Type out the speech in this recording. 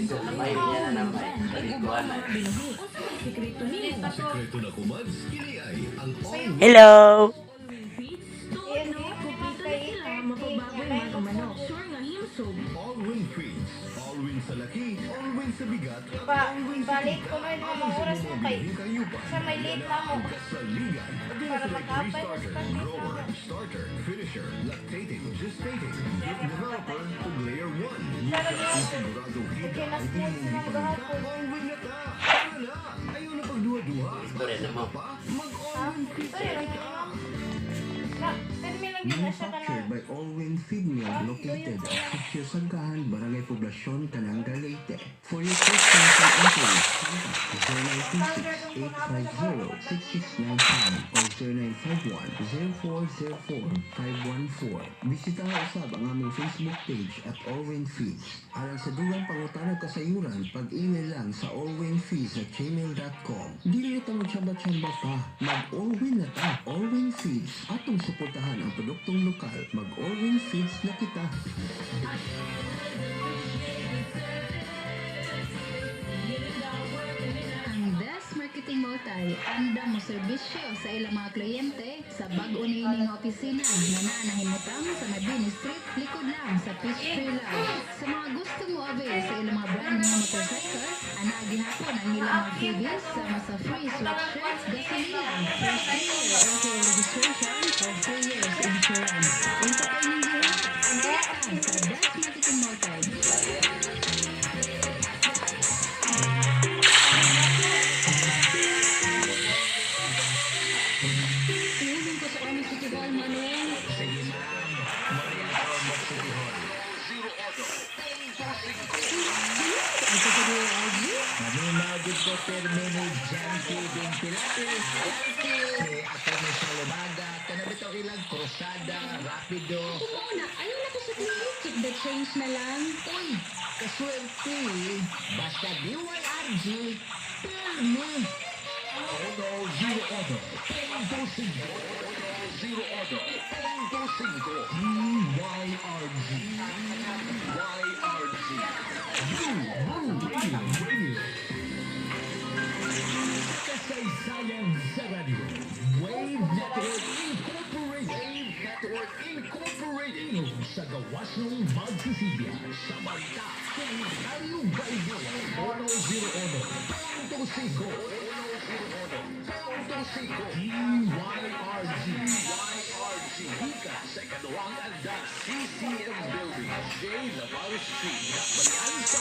May yan na naman. Balikuan na. Sekreto na kumads, kini ay ang all Hello! all-win feeds. All-win sa laki, all-win sa bigat, at all-win sa Balik ko na yung mga oras mo kay kayo pa. sa may late na mo. Kasaligan. Para makapay mo Starter, sa pag-late na grower, mo. starter, finisher, lactating, gestating, drip developer, ug layer 1. Pero yun, Sigurado kita ikinas ang mo imong silang gahapon. all-win na ta. Tara na. Ayaw na pagduwa-duwa. Gusto rin naman. Pa, Ha? mag-all-win feeds Sorry lang yun, ma'am. Na, 10 lang din na siya ka na. Manufactured by Allwyn Feed Mill located at Sitio Sangkahan, Barangay Poblacion, Tananga, Leyte. For your first time inquiries, contact 0926-850-6695 or 0951-0404-514. Bisitahan usab ang aming Facebook page at Allwyn Feeds. Alang sa dugang pangutanag kasayuran, pag-email lang sa allwynfeeds@gmail.com. Dili na tamo tsamba-tsamba pa. Mag-Allwyn na ta. Allwyn Feeds. Atong suportahan ang produktong lokal. Mag-Allwyn Feeds na kita. Ang Best Marketing Multi, andam mo serbisyo sa ilang mga kliyente sa bag-o nining opisina na nanahimutang sa Mabini Street, likod lang sa Peachtree Lodge. Sa mga gusto mo avail sa ilang mga brand new motorcycles, anagi hapon ang ilang mga freebies sama sa free sweatshirts, gasolina, first year auto registration, or 3 years insurance. Unta kayo ng gihap, ang sa Best Marketing Multi. Tulong ko sa aming City Hall, Manuel. Ang City Hall, Mamimagod ko termino dyan kibing pilates. Ako may salumaga, kanabitaw ilang krusada, rapido. Muna, ayaw na ko sa clinic. Keep the change na lang. Uy, kaswerte. Basta DYRG, pirmi. Ono, zero order. Punto 5. Zero order. Punto 5. DYRG. DYRG. Kasaysayan sa radio. Wave Network Incorporated. Wave Network Incorporated. Sa gawas ng Magsisibya. Sa Marita. Kung tayo-bayo. Ono zero ono. Punto 5. Ono zero ono. Punto 5. DYRG. DYRG. Ika sa ikaduhang anda. CCM Building. J. Navarro Street. Balian sa